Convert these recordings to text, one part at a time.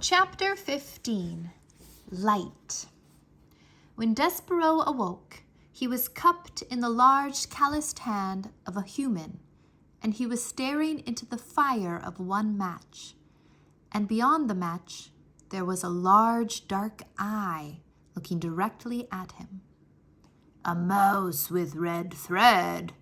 Chapter 15. Light. When Despereaux awoke, he was cupped in the large calloused hand of a human, and he was staring into the fire of one match. And beyond the match, there was a large dark eye looking directly at him. "A mouse with red thread,"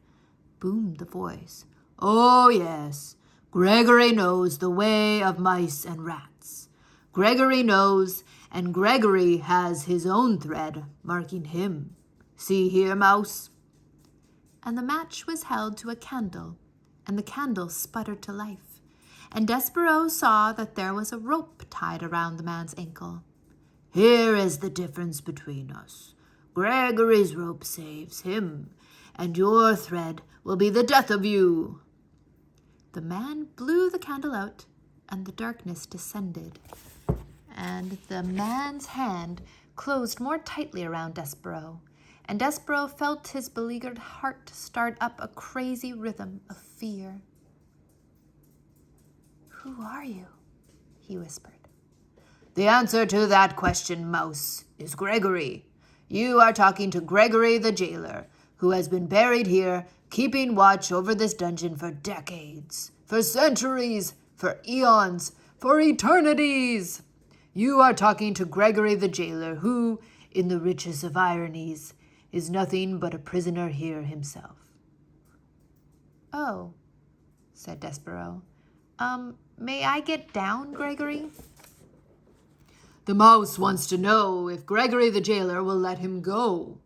boomed the voice. "Oh, yes, Gregory knows the way of mice and rats. Gregory knows, and Gregory has his own thread marking him. See here, mouse." And the match was held to a candle, and the candle sputtered to life, and Despereaux saw that there was a rope tied around the man's ankle. "Here is the difference between us. Gregory's rope saves him, and your thread will be the death of you." The man blew the candle out, and the darkness descended, and the man's hand closed more tightly around Despereaux, and Despereaux felt his beleaguered heart start up a crazy rhythm of fear. "Who are you?" he whispered. "The answer to that question, mouse, is Gregory. You are talking to Gregory the jailer, who has been buried here, keeping watch over this dungeon for decades, for centuries, for eons, for eternities. You are talking to Gregory the jailer, who, in the richest of ironies, is nothing but a prisoner here himself." "Oh," said Despereaux. May I get down, Gregory?" "The mouse wants to know if Gregory the jailer will let him go.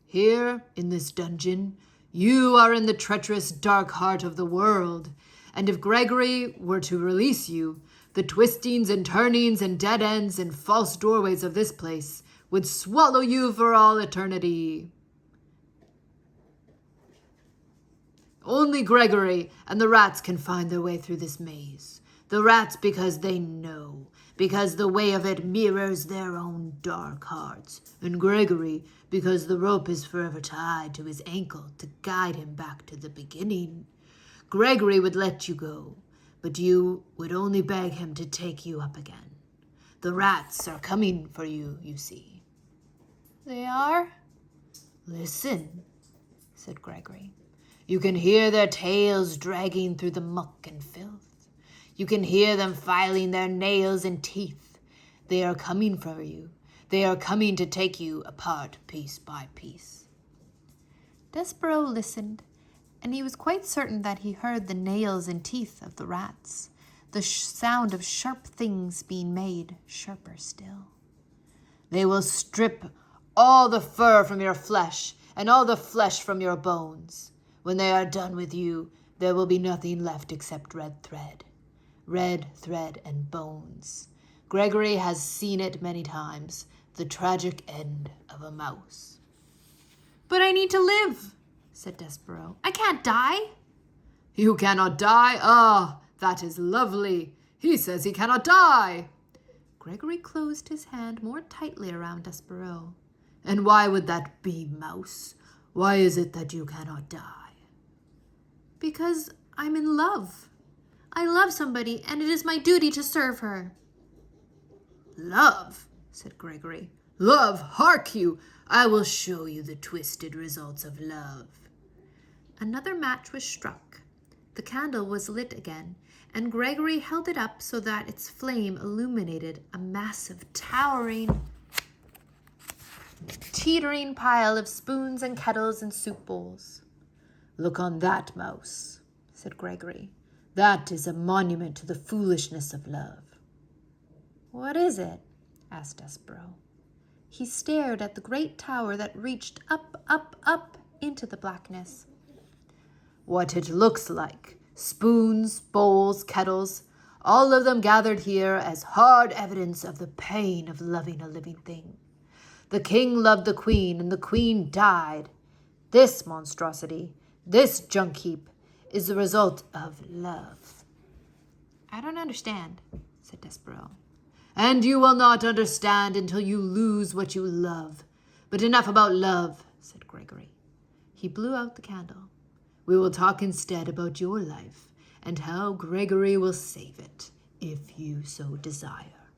Here, in this dungeon, you are in the treacherous dark heart of the world, and if Gregory were to release you, the twistings and turnings and dead ends and false doorways of this place would swallow you for all eternity. Only Gregory and the rats can find their way through this maze. The rats because they know, because the way of it mirrors their own dark hearts, and Gregory because the rope is forever tied to his ankle to guide him back to the beginning. Gregory would let you go, but you would only beg him to take you up again. The rats are coming for you, you see." "They are?" "Listen," said Gregory. "You can hear their tails dragging through the muck and filth. You can hear them filing their nails and teeth. They are coming for you. They are coming to take you apart piece by piece." Despereaux listened, and he was quite certain that he heard the nails and teeth of the rats, the sound of sharp things being made sharper still. "They will strip all the fur from your flesh and all the flesh from your bones. When they are done with you, there will be nothing left except red thread and bones. Gregory has seen it many times, the tragic end of a mouse." "But I need to live," said Despereaux. "I can't die." "You cannot die? Ah, that is lovely. He says he cannot die." Gregory closed his hand more tightly around Despereaux. "And why would that be, mouse? Why is it that you cannot die?" "Because I'm in love. I love somebody, and it is my duty to serve her." "Love?" said Gregory. "Love? Hark you! I will show you the twisted results of love." Another match was struck. The candle was lit again, and Gregory held it up so that its flame illuminated a massive, towering, teetering pile of spoons and kettles and soup bowls. "Look on that, mouse," said Gregory. "That is a monument to the foolishness of love." "What is it?" asked Despereaux. He stared at the great tower that reached up, up, up into the blackness. "What it looks like. Spoons, bowls, kettles, all of them gathered here as hard evidence of the pain of loving a living thing. The king loved the queen, and the queen died. This monstrosity, this junk heap, is the result of love." "I don't understand," said Despereaux. "And you will not understand until you lose what you love. But enough about love," said Gregory. He blew out the candle. "We will talk instead about your life, and how Gregory will save it, if you so desire."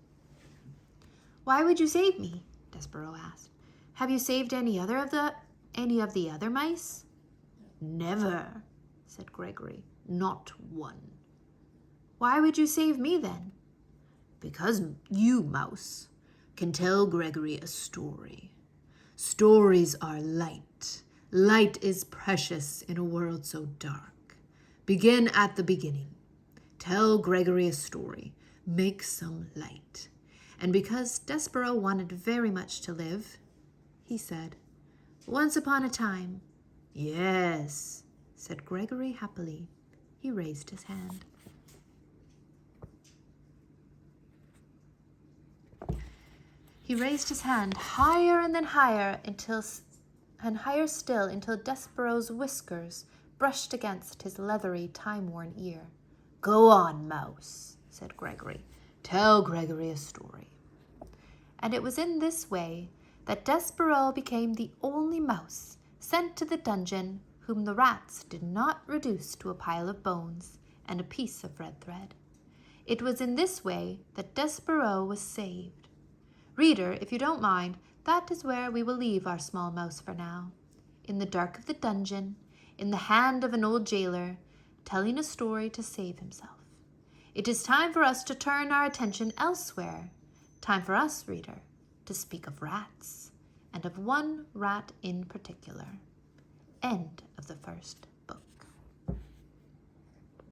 Why would you save me? Despereaux asked. Have you saved any of the other mice? Never, said Gregory. Not one. Why would you save me then? Because you, Mouse, can tell Gregory a story. Stories are light. Light is precious in a world so dark. Begin at the beginning. Tell Gregory a story. Make some light. And because Despereaux wanted very much to live, he said, Once upon a time. Yes, said Gregory happily. He raised his hand. He raised his hand higher and then higher higher still until Despereaux's whiskers brushed against his leathery, time-worn ear. Go on, Mouse, said Gregory. Tell Gregory a story. And it was in this way that Despereaux became the only mouse sent to the dungeon whom the rats did not reduce to a pile of bones and a piece of red thread. It was in this way that Despereaux was saved. Reader, if you don't mind, that is where we will leave our small mouse for now. In the dark of the dungeon, in the hand of an old jailer, telling a story to save himself. It is time for us to turn our attention elsewhere. Time for us, reader, to speak of rats, and of one rat in particular. End of the first